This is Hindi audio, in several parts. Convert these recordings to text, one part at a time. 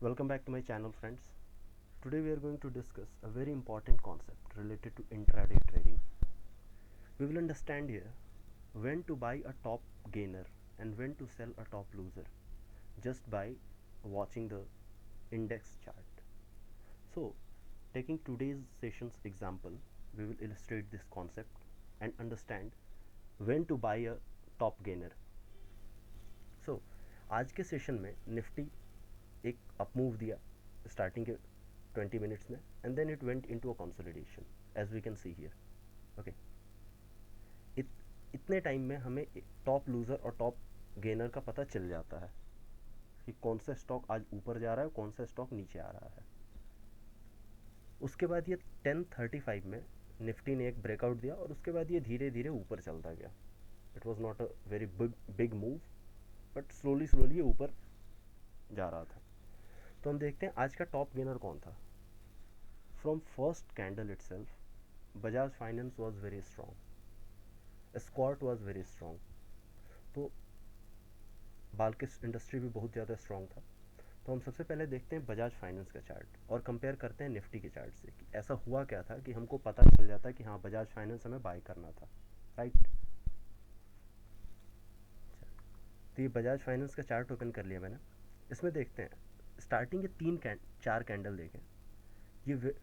Welcome back to my channel, friends. Today we are going to discuss a very important concept related to intraday trading. We will understand here when to buy a top gainer and when to sell a top loser just by watching the index chart. So, taking today's session's example, we will illustrate this concept and understand when to buy a top gainer. So, आज के सेशन में निफ्टी एक अप मूव दिया स्टार्टिंग के 20 मिनट्स में and then it went into a consolidation as we can see here. Okay, इतने टाइम में हमें टॉप लूज़र और टॉप गेनर का पता चल जाता है कि कौन सा स्टॉक आज ऊपर जा रहा है, कौन सा स्टॉक नीचे आ रहा है. उसके बाद ये 10:35 में निफ्टी ने एक ब्रेकआउट दिया और उसके बाद ये धीरे धीरे ऊपर चलता गया. It was not a very big move but slowly ये ऊपर जा रहा था. तो हम देखते हैं आज का टॉप गेनर कौन था. From first candle itself Bajaj finance was very strong, escort was very strong. तो बाल्किस इंडस्ट्री भी बहुत ज़्यादा स्ट्रांग था. तो हम सबसे पहले देखते हैं बजाज फाइनेंस का चार्ट और कंपेयर करते हैं निफ्टी के चार्ट से कि ऐसा हुआ क्या था कि हमको पता चल जाता है कि हाँ बजाज फाइनेंस हमें बाय करना था, राइट. तो ये बजाज फाइनेंस का चार्ट ओपन कर लिया मैंने. इसमें देखते हैं स्टार्टिंग के चार कैंडल देखें. ये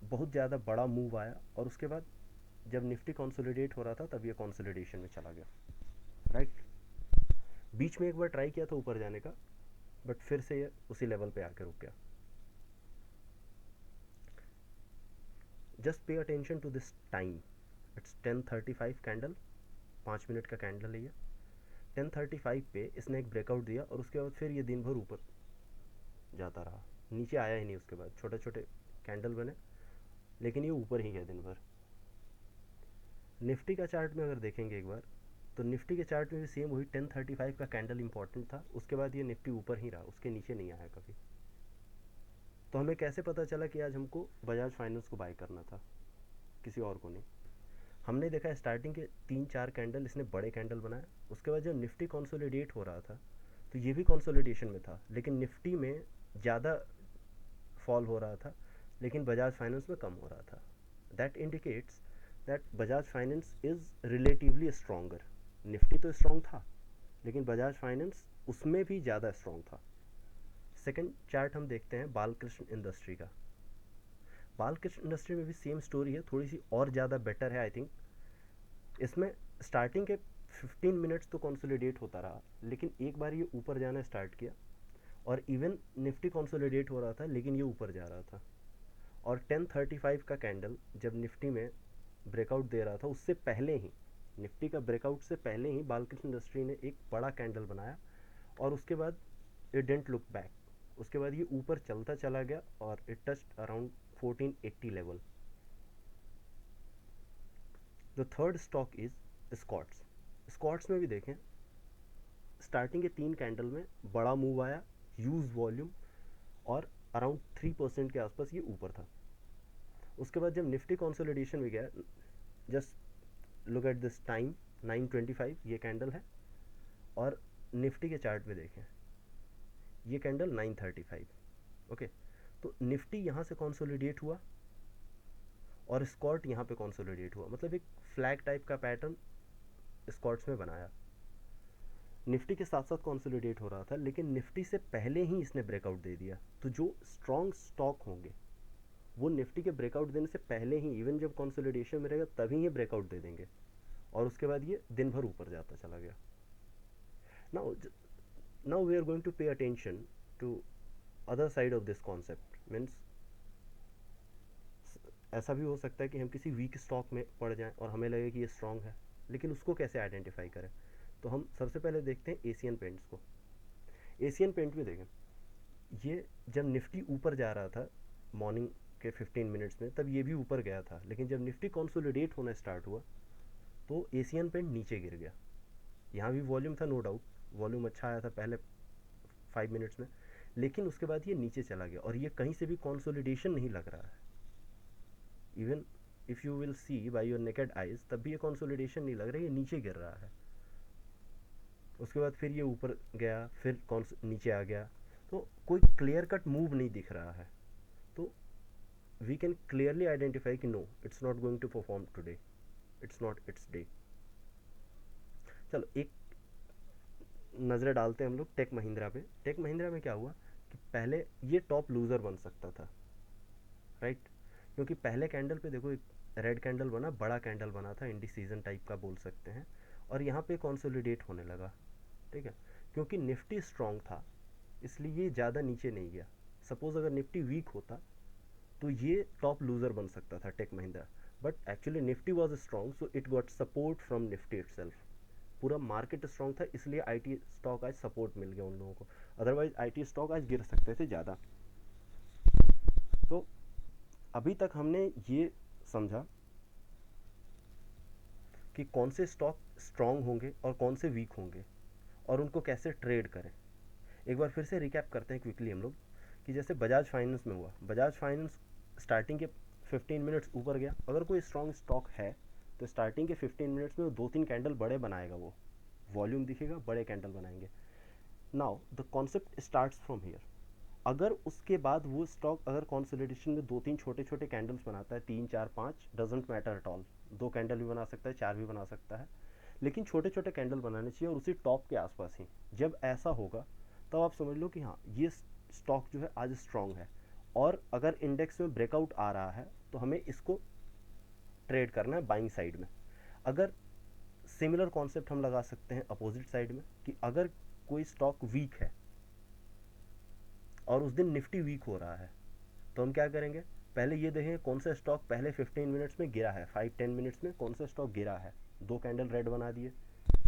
बहुत ज़्यादा बड़ा मूव आया और उसके बाद जब निफ्टी कंसोलिडेट हो रहा था तब ये कंसोलिडेशन में चला गया, राइट. बीच में एक बार ट्राई किया था ऊपर जाने का बट फिर से ये उसी लेवल पे आकर रुक गया. Just pay attention to this time. It's 10:35 candle, 5 minute का कैंडल है ये. 10:35 पे इसने एक ब्रेकआउट दिया और उसके बाद फिर ये दिन भर ऊपर जाता रहा, नीचे आया ही नहीं. उसके बाद छोटे छोटे कैंडल बने लेकिन ये ऊपर ही गया दिन भर. निफ्टी का चार्ट में अगर देखेंगे एक बार तो निफ्टी के चार्ट में भी सेम वही 10:35 का कैंडल इंपॉर्टेंट था. उसके बाद ये निफ्टी ऊपर ही रहा, उसके नीचे नहीं आया कभी. तो हमें कैसे पता चला कि आज हमको बजाज फाइनेंस को बाय करना था, किसी और को नहीं. हमने देखा स्टार्टिंग के 3-4 कैंडल इसने बड़े कैंडल बनाया. उसके बाद जब निफ्टी कंसोलिडेट हो रहा था तो ये भी कंसोलिडेशन में था लेकिन निफ्टी में ज़्यादा फॉल हो रहा था लेकिन बजाज फाइनेंस में कम हो रहा था. That indicates that Bajaj finance is relatively stronger. Nifty तो स्ट्रॉन्ग था लेकिन बजाज फाइनेंस उसमें भी ज़्यादा स्ट्रॉन्ग था. सेकंड चार्ट हम देखते हैं बालकृष्ण इंडस्ट्री का. बालकृष्ण इंडस्ट्री में भी सेम स्टोरी है, थोड़ी सी और ज़्यादा बेटर है आई थिंक. इसमें स्टार्टिंग के 15 मिनट्स तो कंसोलिडेट होता रहा लेकिन एक बार ये ऊपर जाना स्टार्ट किया और इवन निफ्टी कंसोलिडेट हो रहा था लेकिन ये ऊपर जा रहा था. और 10:35 का कैंडल जब निफ्टी में ब्रेकआउट दे रहा था उससे पहले ही, निफ्टी का ब्रेकआउट से पहले ही बालकृष्ण इंडस्ट्री ने एक बड़ा कैंडल बनाया और उसके बाद इट डिडंट लुक बैक. उसके बाद ये ऊपर चलता चला गया और it touched around 1480 level. The third stock is Scotts. Scotts में भी देखें स्टार्टिंग के 3 कैंडल में बड़ा मूव आया, ह्यूज वॉल्यूम और अराउंड 3% के आसपास ये ऊपर था. उसके बाद जब निफ्टी कंसोलिडेशन में गया, just look at this time, 9:25 ये कैंडल है और निफ्टी के चार्ट में देखें ये कैंडल 9:35. ओके, तो निफ्टी यहाँ से कंसोलिडेट हुआ और स्कॉट यहाँ पे कंसोलिडेट हुआ, मतलब एक फ्लैग टाइप का पैटर्न स्कॉट्स में बनाया. निफ्टी के साथ साथ कंसोलिडेट हो रहा था लेकिन निफ्टी से पहले ही इसने ब्रेकआउट दे दिया. तो जो स्ट्रॉन्ग स्टॉक होंगे वो निफ्टी के ब्रेकआउट देने से पहले ही, इवन जब कंसोलिडेशन में रहेगा तभी ये ब्रेकआउट दे देंगे और उसके बाद ये दिन भर ऊपर जाता चला गया. Now we are going to pay attention to other side of this concept. Means ऐसा भी हो सकता है कि हम किसी वीक स्टॉक में पड़ जाएं और हमें लगे कि ये स्ट्रॉन्ग है लेकिन उसको कैसे आइडेंटिफाई करें. तो हम सबसे पहले देखते हैं एशियन पेंट्स को. एशियन पेंट में देखें ये जब निफ्टी ऊपर जा रहा था मॉर्निंग के 15 मिनट्स में तब ये भी ऊपर गया था लेकिन जब निफ्टी कंसोलिडेट होना स्टार्ट हुआ तो एशियन पेंट नीचे गिर गया. यहाँ भी वॉल्यूम था, नो डाउट वॉल्यूम अच्छा आया था पहले 5 मिनट्स में लेकिन उसके बाद ये नीचे चला गया और ये कहीं से भी कंसोलिडेशन नहीं लग रहा है. Even if you will see by your naked eyes तब भी ये कंसोलिडेशन नहीं लग रहा है, ये नीचे गिर रहा है. उसके बाद फिर ये ऊपर गया, फिर नीचे आ गया. तो कोई क्लियर कट मूव नहीं दिख रहा है, तो वी कैन क्लियरली आइडेंटिफाई कि no, it's not going to perform today, it's not its day. चलो एक नज़र डालते हैं हम लोग टेक महिंद्रा पे। टेक महिंद्रा में क्या हुआ कि पहले ये टॉप लूज़र बन सकता था, राइट, क्योंकि पहले कैंडल पे देखो एक रेड कैंडल बना, बड़ा कैंडल बना था, इंडिसीजन टाइप का बोल सकते हैं, और यहाँ पे कंसोलिडेट होने लगा, ठीक है, क्योंकि निफ्टी स्ट्रांग था इसलिए ये ज़्यादा नीचे नहीं गया। सपोज अगर निफ्टी वीक होता तो ये टॉप लूज़र बन सकता था tech Mahindra, but actually Nifty was strong, so it got support from Nifty itself. पूरा मार्केट स्ट्रांग था इसलिए आईटी स्टॉक आज सपोर्ट मिल गया उन लोगों को, अदरवाइज आईटी स्टॉक आज गिर सकते थे ज़्यादा। तो अभी तक हमने ये समझा कि कौन से स्टॉक स्ट्रांग होंगे और कौन से वीक होंगे और उनको कैसे ट्रेड करें। एक बार फिर से रिकैप करते हैं क्विकली हम लोग कि जैसे बजाज फाइनेंस में हुआ, बजाज फाइनेंस स्टार्टिंग के 15 मिनट्स ऊपर गया। अगर कोई स्ट्रांग स्टॉक है तो स्टार्टिंग के 15 मिनट्स में वो 2-3 कैंडल बड़े बनाएगा, वो वॉल्यूम दिखेगा, बड़े कैंडल बनाएंगे। Now the concept starts from here. अगर उसके बाद वो स्टॉक अगर कंसोलिडेशन में 2-3 छोटे छोटे कैंडल्स बनाता है, 3-4-5 doesn't matter at all, 2 candle भी बना सकता है, 4 भी बना सकता है, लेकिन छोटे छोटे कैंडल बनाने चाहिए और उसी टॉप के आसपास ही। जब ऐसा होगा तब आप समझ लो कि हाँ ये स्टॉक जो है आज स्ट्रांग है, और अगर इंडेक्स में ब्रेकआउट आ रहा है तो हमें इसको ट्रेड करना है बाइंग साइड में। अगर सिमिलर कॉन्सेप्ट हम लगा सकते हैं अपोजिट साइड में कि अगर कोई स्टॉक वीक है और उस दिन निफ्टी वीक हो रहा है तो हम क्या करेंगे, पहले ये देखें कौन सा स्टॉक पहले 15 मिनट्स में गिरा है, 5-10 मिनट्स में कौन सा स्टॉक गिरा है, 2 कैंडल रेड बना दिए,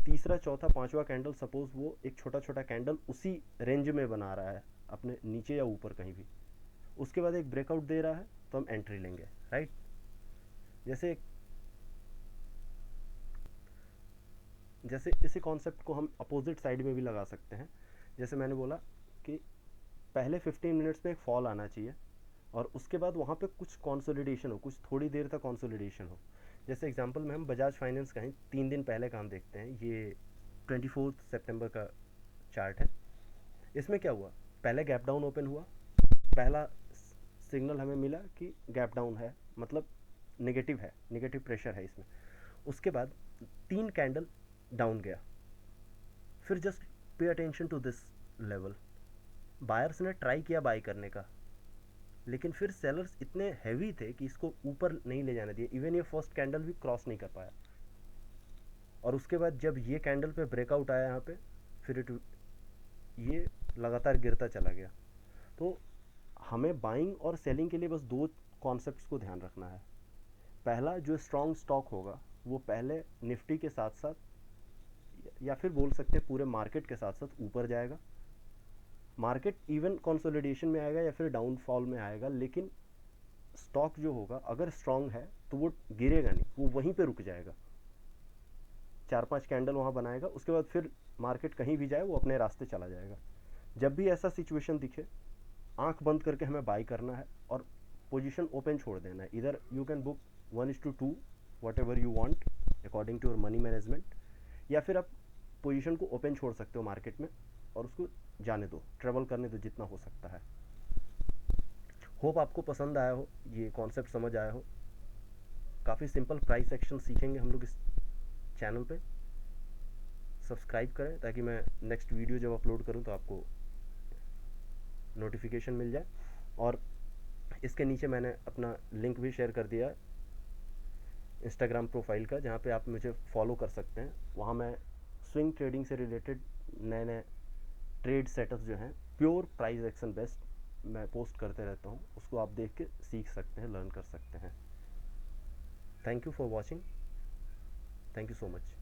तीसरा चौथा पांचवा कैंडल सपोज वो एक छोटा छोटा कैंडल उसी रेंज में बना रहा है अपने नीचे या ऊपर कहीं भी, उसके बाद एक ब्रेकआउट दे रहा है तो हम एंट्री लेंगे, राइट। जैसे इसी कॉन्सेप्ट को हम अपोजिट साइड में भी लगा सकते हैं। जैसे मैंने बोला कि पहले 15 मिनट्स में एक फॉल आना चाहिए और उसके बाद वहाँ पे कुछ कंसोलिडेशन हो, कुछ थोड़ी देर तक कंसोलिडेशन हो। जैसे एग्जांपल में हम बजाज फाइनेंस का ही 3 दिन पहले का हम देखते हैं, ये 24 सितंबर का चार्ट है। इसमें क्या हुआ, पहले गैप डाउन ओपन हुआ, पहला सिग्नल हमें मिला कि गैप डाउन है, मतलब नेगेटिव है, नेगेटिव प्रेशर है इसमें। उसके बाद 3 कैंडल डाउन गया। फिर just pay attention to this level, buyers ने ट्राई किया बाय करने का, लेकिन फिर सेलर्स इतने हैवी थे कि इसको ऊपर नहीं ले जाने दिए, इवन ये फर्स्ट कैंडल भी क्रॉस नहीं कर पाया। और उसके बाद जब ये कैंडल पे ब्रेकआउट आया यहाँ पे, फिर ये लगातार गिरता चला गया। तो हमें बाइंग और सेलिंग के लिए बस 2 कॉन्सेप्ट्स को ध्यान रखना है। पहला, जो स्ट्रॉन्ग स्टॉक होगा वो पहले निफ्टी के साथ साथ, या फिर बोल सकते हैं पूरे मार्केट के साथ साथ ऊपर जाएगा। मार्केट इवन कंसोलिडेशन में आएगा या फिर डाउनफॉल में आएगा, लेकिन स्टॉक जो होगा अगर स्ट्रांग है तो वो गिरेगा नहीं, वो वहीं पे रुक जाएगा, 4-5 कैंडल वहाँ बनाएगा, उसके बाद फिर मार्केट कहीं भी जाए वो अपने रास्ते चला जाएगा। जब भी ऐसा सिचुएशन दिखे, आंख बंद करके हमें बाई करना है और पोजीशन ओपन छोड़ देना है। इधर you can book 1:2 whatever you want according to your money management, या फिर आप पोजीशन को ओपन छोड़ सकते हो मार्केट में और उसको जाने दो, ट्रेवल करने दो जितना हो सकता है। होप आपको पसंद आया हो, ये कॉन्सेप्ट समझ आया हो। काफ़ी सिंपल प्राइस एक्शन सीखेंगे हम लोग इस चैनल पे। सब्सक्राइब करें ताकि मैं नेक्स्ट वीडियो जब अपलोड करूं तो आपको नोटिफिकेशन मिल जाए। और इसके नीचे मैंने अपना लिंक भी शेयर कर दिया है इंस्टाग्राम प्रोफाइल का, जहाँ पे आप मुझे फॉलो कर सकते हैं। वहाँ मैं स्विंग ट्रेडिंग से रिलेटेड नए नए ट्रेड सेटअप्स जो हैं, प्योर प्राइस एक्शन बेस्ट, मैं पोस्ट करते रहता हूँ, उसको आप देख के सीख सकते हैं, लर्न कर सकते हैं। Thank you for watching, thank you so much.